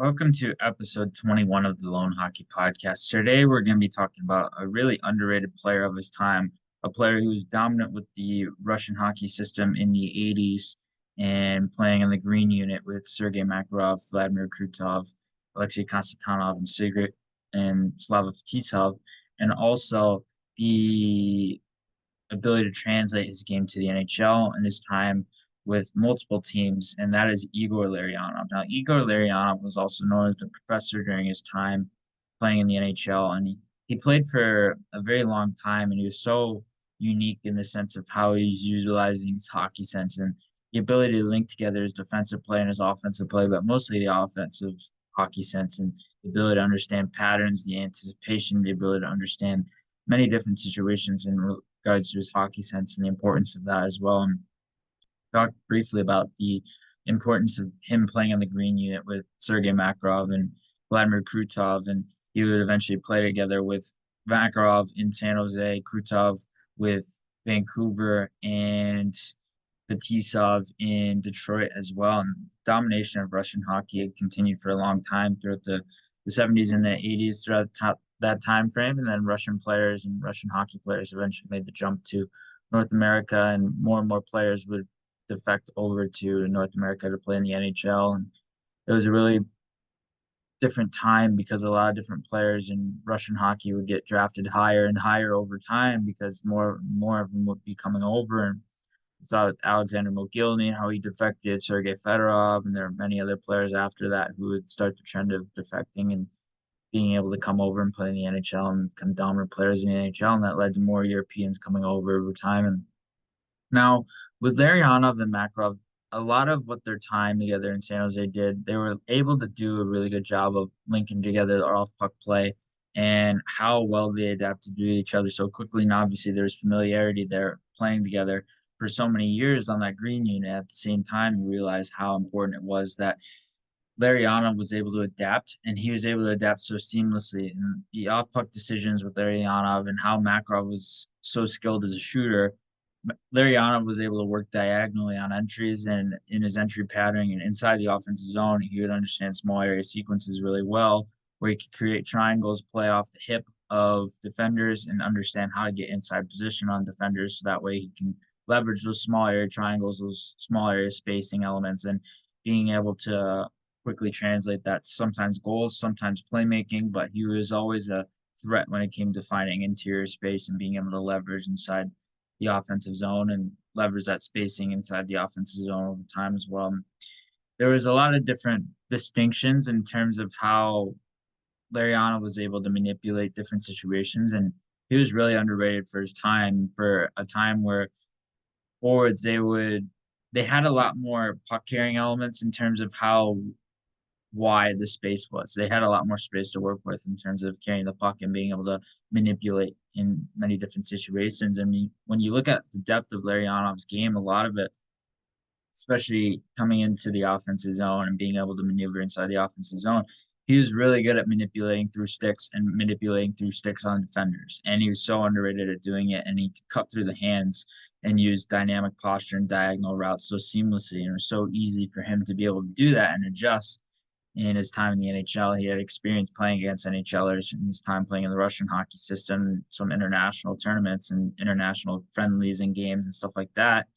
Welcome to episode 21 of the Loane Hockey Podcast. Today, we're going to be talking about a really underrated player of his time, a player who was dominant with the Russian hockey system in the 80s and playing in the green unit with Sergei Makarov, Vladimir Krutov, Alexei Konstantinov, and Slava Fetisov, and also the ability to translate his game to the NHL and his time with multiple teams, and that is Igor Larionov. Now, Igor Larionov was also known as the professor during his time playing in the NHL, and he played for a very long time, and he was so unique in the sense of how he's utilizing his hockey sense and the ability to link together his defensive play and his offensive play, but mostly the offensive hockey sense and the ability to understand patterns, the anticipation, the ability to understand many different situations in regards to his hockey sense and the importance of that as well. And talked briefly about the importance of him playing on the green unit with Sergei Makarov and Vladimir Krutov, and he would eventually play together with Makarov in San Jose, Krutov with Vancouver, and Fetisov in Detroit as well. And domination of Russian hockey had continued for a long time throughout the 70s and the 80s throughout that time frame. And then Russian players and Russian hockey players eventually made the jump to North America, and more players would defect over to North America to play in the NHL. And it was a really different time because a lot of different players in Russian hockey would get drafted higher and higher over time because more of them would be coming over. And saw Alexander Mogilny and how he defected, Sergei Fedorov, and there are many other players after that who would start the trend of defecting and being able to come over and play in the NHL and become dominant players in the NHL, and that led to more Europeans coming over time. And now with Larionov and Makarov, a lot of what their time together in San Jose did, they were able to do a really good job of linking together their off puck play and how well they adapted to each other so quickly. And obviously, there's familiarity there playing together for so many years on that green unit. At the same time, you realize how important it was that Larionov was able to adapt, and he was able to adapt so seamlessly. And the off puck decisions with Larionov and how Makarov was so skilled as a shooter, Larionov was able to work diagonally on entries and in his entry pattern and inside the offensive zone. He would understand small area sequences really well, where he could create triangles, play off the hip of defenders, and understand how to get inside position on defenders. So that way he can leverage those small area triangles, those small area spacing elements, and being able to quickly translate that sometimes goals, sometimes playmaking. But he was always a threat when it came to finding interior space and being able to leverage inside the offensive zone and leverage that spacing inside the offensive zone over time as well. There was a lot of different distinctions in terms of how Lariano was able to manipulate different situations, and he was really underrated for his time. For a time where forwards they had a lot more puck carrying elements in terms of how wide the space was. They had a lot more space to work with in terms of carrying the puck and being able to manipulate in many different situations. I mean, when you look at the depth of Larionov's game, a lot of it, especially coming into the offensive zone and being able to maneuver inside the offensive zone, he was really good at manipulating through sticks and manipulating through sticks on defenders. And he was so underrated at doing it. And he could cut through the hands and use dynamic posture and diagonal routes so seamlessly. And it was so easy for him to be able to do that and adjust in his time in the NHL. He had experience playing against NHLers in his time playing in the Russian hockey system, some international tournaments and international friendlies and games and stuff like that.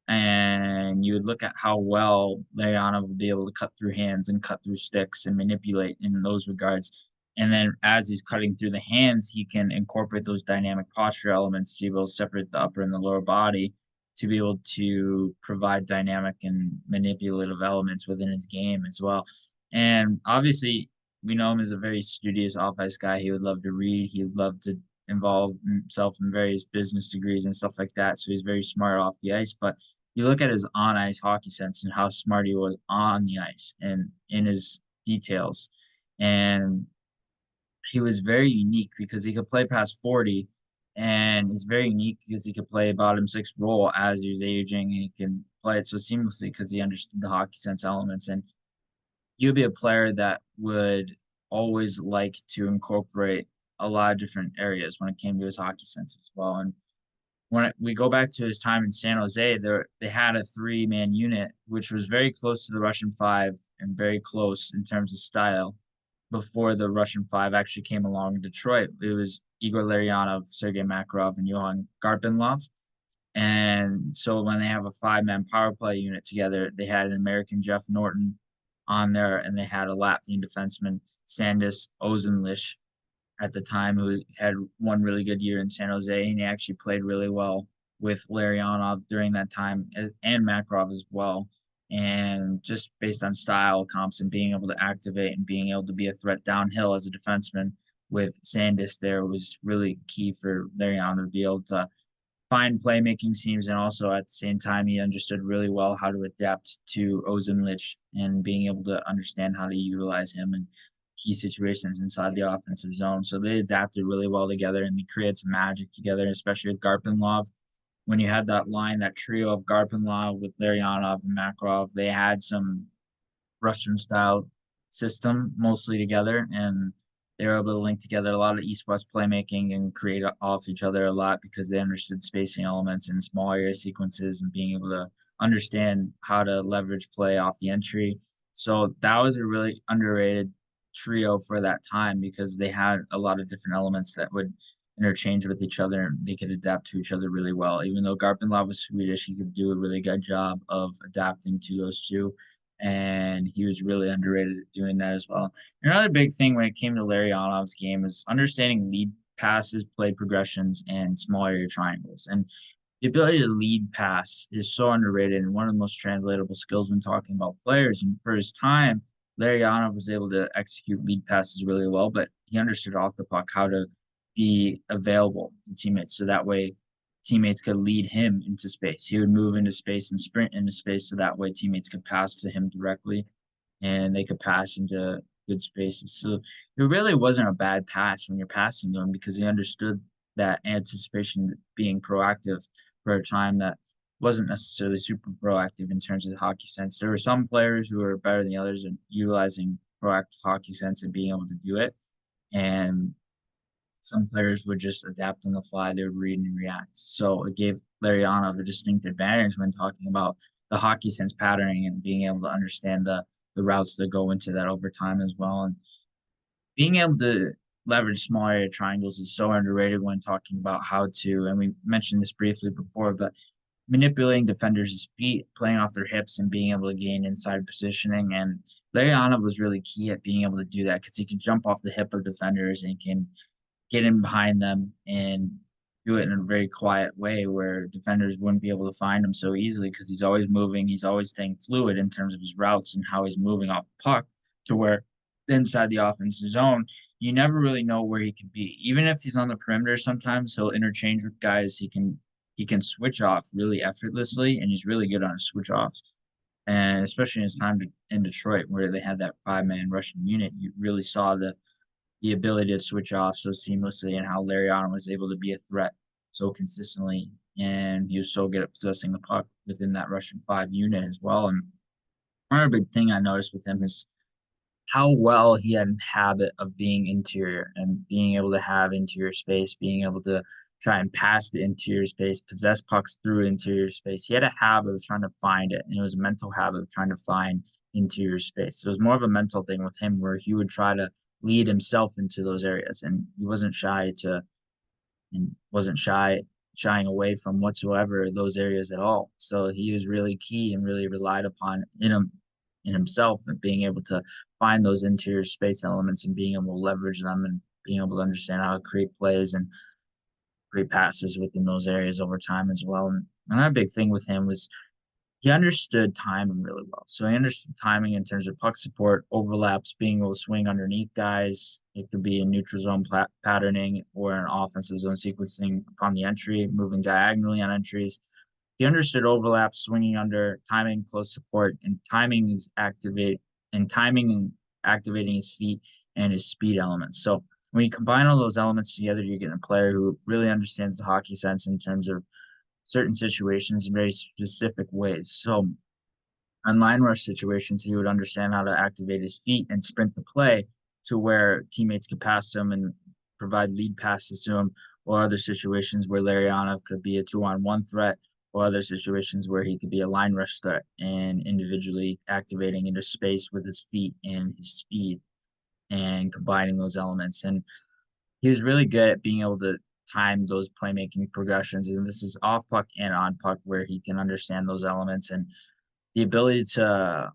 And you would look at how well Larionov would be able to cut through hands and cut through sticks and manipulate in those regards. And then as he's cutting through the hands, he can incorporate those dynamic posture elements to be able to separate the upper and the lower body to be able to provide dynamic and manipulative elements within his game as well. And obviously, we know him as a very studious off ice guy. He would love to read. He would love to involve himself in various business degrees and stuff like that. So he's very smart off the ice. But you look at his on ice hockey sense and how smart he was on the ice and in his details. And he was very unique because he could play past 40, and he's very unique because he could play bottom six role as he was aging, and he can play it so seamlessly because he understood the hockey sense elements. And he would be a player that would always like to incorporate a lot of different areas when it came to his hockey sense as well. And when we go back to his time in San Jose, they had a three-man unit, which was very close to the Russian five and very close in terms of style before the Russian five actually came along in Detroit. It was Igor Larionov, Sergei Makarov, and Johan Garpenlov. And so when they have a five-man power play unit together, they had an American Jeff Norton on there, and they had a Latvian defenseman, Sandis Ozenlich, at the time, who had one really good year in San Jose, and he actually played really well with Larionov during that time, and Makarov as well. And just based on style comps and being able to activate and being able to be a threat downhill as a defenseman with Sandis there was really key for Larionov to be able to find playmaking seams, and also at the same time he understood really well how to adapt to Ozenlich and being able to understand how to utilize him in key situations inside the offensive zone. So they adapted really well together and they created some magic together, especially with Garpenlov. When you had that line, that trio of Garpenlov with Larionov and Makarov, they had some Russian style system mostly together, and they were able to link together a lot of east-west playmaking and create off each other a lot because they understood spacing elements and small area sequences and being able to understand how to leverage play off the entry. So that was a really underrated trio for that time because they had a lot of different elements that would interchange with each other and they could adapt to each other really well. Even though Garpenlov was Swedish, he could do a really good job of adapting to those two, and he was really underrated at doing that as well. Another big thing when it came to Larionov's game is understanding lead passes, play progressions, and small area triangles. And the ability to lead pass is so underrated and one of the most translatable skills when talking about players. And for his time, Larionov was able to execute lead passes really well, but he understood off the puck how to be available to teammates so that way teammates could lead him into space. He would move into space and sprint into space so that way teammates could pass to him directly and they could pass into good spaces. So it really wasn't a bad pass when you're passing to him because he understood that anticipation being proactive for a time that wasn't necessarily super proactive in terms of the hockey sense. There were some players who were better than the others in utilizing proactive hockey sense and being able to do it. And some players would just adapt on the fly, they would read and react. So it gave Larionov a distinct advantage when talking about the hockey sense patterning and being able to understand the routes that go into that over time as well. And being able to leverage small area triangles is so underrated when talking about how to, and we mentioned this briefly before, but manipulating defenders' feet, playing off their hips, and being able to gain inside positioning. And Larionov was really key at being able to do that because he can jump off the hip of defenders and can get in behind them and do it in a very quiet way where defenders wouldn't be able to find him so easily because he's always moving, he's always staying fluid in terms of his routes and how he's moving off the puck to where inside the offensive zone, you never really know where he can be. Even if he's on the perimeter, sometimes he'll interchange with guys. He can switch off really effortlessly, and he's really good on his switch offs. And especially in his time in Detroit, where they had that five-man Russian unit, you really saw the ability to switch off so seamlessly and how Larionov was able to be a threat so consistently. And he was so good at possessing the puck within that Russian five unit as well. And another big thing I noticed with him is how well he had a habit of being interior and being able to have interior space, being able to try and pass the interior space, possess pucks through interior space. He had a habit of trying to find it, and it was a mental habit of trying to find interior space. So it was more of a mental thing with him where he would try to lead himself into those areas, and he wasn't shy to and wasn't shying away from whatsoever those areas at all. So he was really key and really relied upon in himself and being able to find those interior space elements and being able to leverage them and being able to understand how to create plays and create passes within those areas over time as well. And another big thing with him was he understood timing really well. So he understood timing in terms of puck support, overlaps, being able to swing underneath guys. It could be a neutral zone patterning or an offensive zone sequencing upon the entry, moving diagonally on entries. He understood overlaps, swinging under, timing, close support, and timing and activating his feet and his speed elements. So when you combine all those elements together, you're getting a player who really understands the hockey sense in terms of certain situations in very specific ways. So on line rush situations, he would understand how to activate his feet and sprint the play to where teammates could pass to him and provide lead passes to him, or other situations where Larionov could be a 2-on-1 threat, or other situations where he could be a line rush threat and individually activating into space with his feet and his speed and combining those elements. And he was really good at being able to time those playmaking progressions. And this is off puck and on puck where he can understand those elements and the ability to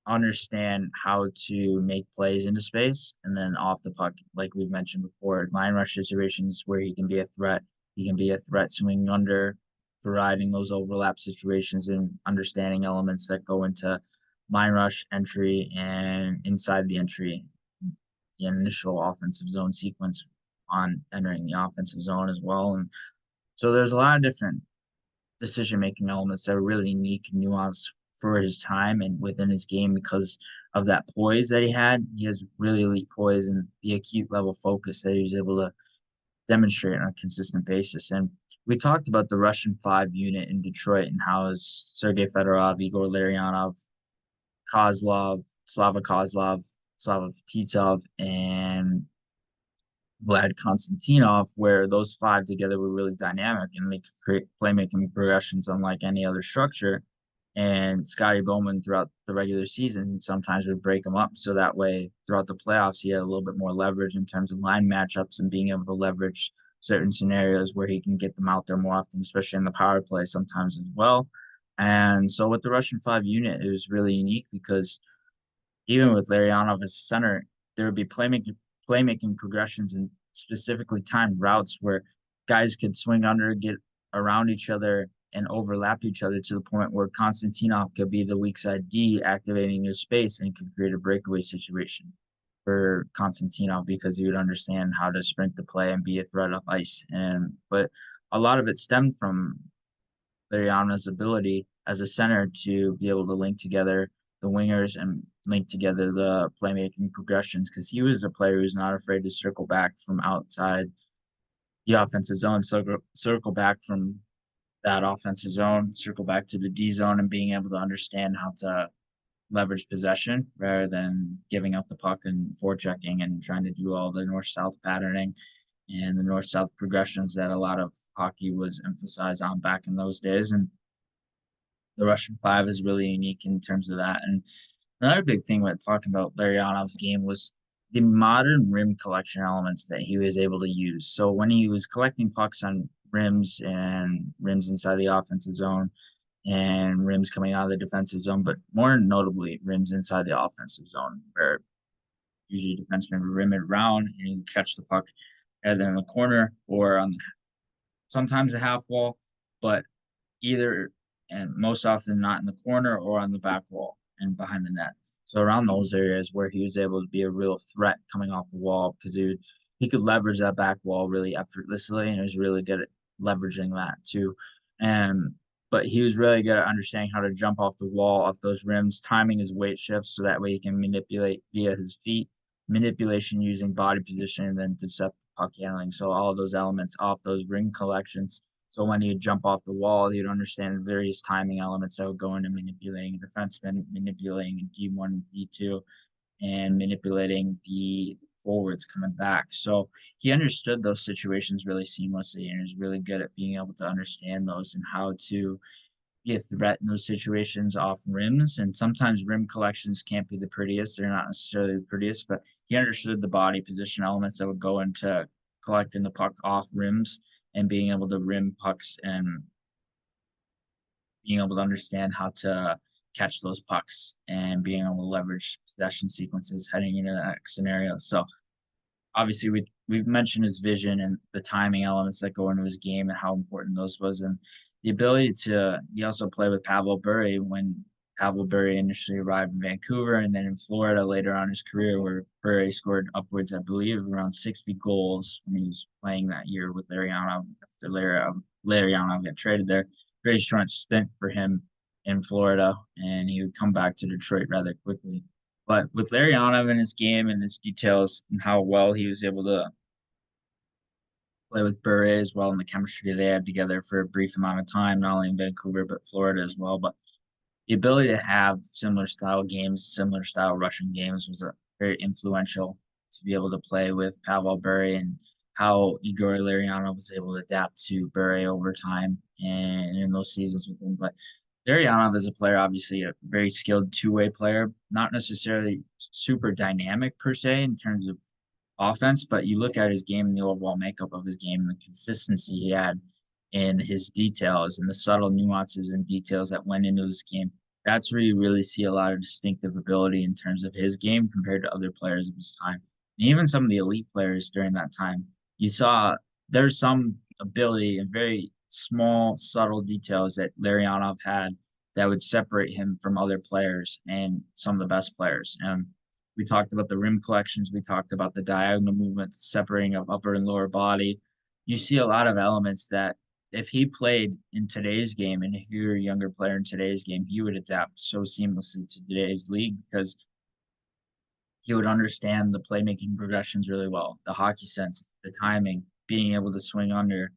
understand how to make plays into space and then off the puck, like we've mentioned before, line rush situations where he can be a threat. He can be a threat swinging under, providing those overlap situations and understanding elements that go into line rush entry and inside the entry, the initial offensive zone sequence on entering the offensive zone as well. And so there's a lot of different decision making elements that are really unique and nuanced for his time and within his game because of that poise that he had. He has really elite poise and the acute level focus that he was able to demonstrate on a consistent basis. And we talked about the Russian 5 unit in Detroit and how is Sergei Fedorov, Igor Larionov, Kozlov, Slava Titov, and Vlad Konstantinov, where those five together were really dynamic and they could create playmaking progressions unlike any other structure. And Scotty Bowman throughout the regular season sometimes would break them up. So that way, throughout the playoffs, he had a little bit more leverage in terms of line matchups and being able to leverage certain scenarios where he can get them out there more often, especially in the power play sometimes as well. And so with the Russian 5 unit, it was really unique because even with Larionov as center, there would be playmaking progressions and specifically timed routes where guys could swing under, get around each other, and overlap each other to the point where Konstantinov could be the weak side D activating his space and could create a breakaway situation for Konstantinov because he would understand how to sprint the play and be a threat up ice. And but a lot of it stemmed from Larionov's ability as a center to be able to link together the wingers and link together the playmaking progressions because he was a player who's not afraid to circle back from outside the offensive zone, circle back from that offensive zone, circle back to the D zone, and being able to understand how to leverage possession rather than giving up the puck and forechecking and trying to do all the north south patterning and the north south progressions that a lot of hockey was emphasized on back in those days. And the Russian 5 is really unique in terms of that. And another big thing with talking about Larionov's game was the modern rim collection elements that he was able to use. So when he was collecting pucks on rims and rims inside the offensive zone and rims coming out of the defensive zone, but more notably rims inside the offensive zone, where usually defensemen would rim it around and you catch the puck either in the corner or on sometimes the half wall, but either and most often not in the corner or on the back wall and behind the net. So around those areas where he was able to be a real threat coming off the wall because he could leverage that back wall really effortlessly and he was really good at leveraging that too. And but he was really good at understanding how to jump off the wall, off those rims, timing his weight shifts so that way he can manipulate via his feet, manipulation using body position, and then deceptive puck handling. So all of those elements off those ring collections so when he'd jump off the wall, he'd understand various timing elements that would go into manipulating a defenseman, manipulating D1 and D2, and manipulating the forwards coming back. So he understood those situations really seamlessly and is really good at being able to understand those and how to be a threat in those situations off rims. And sometimes rim collections can't be the prettiest. They're not necessarily the prettiest, but he understood the body position elements that would go into collecting the puck off rims and being able to rim pucks and being able to understand how to catch those pucks and being able to leverage possession sequences heading into that scenario. So obviously we've mentioned his vision and the timing elements that go into his game and how important those was and the ability to he also played with Pavel Bure when Pavel Bure initially arrived in Vancouver and then in Florida later on in his career where Bure scored upwards, I believe, around 60 goals when he was playing that year with Larionov after Larionov got traded there. Very short stint for him in Florida and he would come back to Detroit rather quickly. But with Larionov in his game and his details and how well he was able to play with Bure as well and the chemistry they had together for a brief amount of time, not only in Vancouver but Florida as well. But the ability to have similar style games, similar style Russian games was very influential to be able to play with Pavel Bure and how Igor Larionov was able to adapt to Bure over time and in those seasons with him. But Larionov is a player, obviously a very skilled two-way player, not necessarily super dynamic per se in terms of offense, but you look at his game and the overall makeup of his game and the consistency he had in his details and the subtle nuances and details that went into this game. That's where you really see a lot of distinctive ability in terms of his game compared to other players of his time. And even some of the elite players during that time, you saw there's some ability in very small, subtle details that Larionov had that would separate him from other players and some of the best players. And we talked about the rim collections. We talked about the diagonal movement, separating of upper and lower body. You see a lot of elements that if he played in today's game and if you were a younger player in today's game, he would adapt so seamlessly to today's league because he would understand the playmaking progressions really well, the hockey sense, the timing, being able to swing under,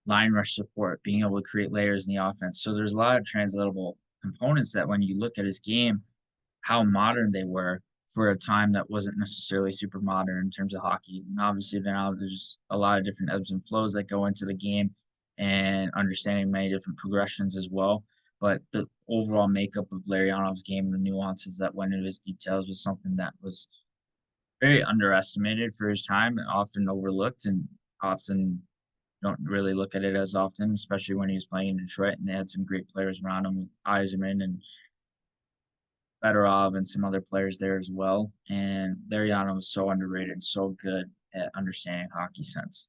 line rush support, being able to create layers in the offense. So there's a lot of translatable components that when you look at his game, how modern they were for a time that wasn't necessarily super modern in terms of hockey. And obviously now there's a lot of different ebbs and flows that go into the game and understanding many different progressions as well. But the overall makeup of Larionov's game and the nuances that went into his details was something that was very underestimated for his time and often overlooked and often don't really look at it as often, especially when he was playing in Detroit and they had some great players around him with Eiserman and Fedorov and some other players there as well. And Lariano was so underrated and so good at understanding hockey sense.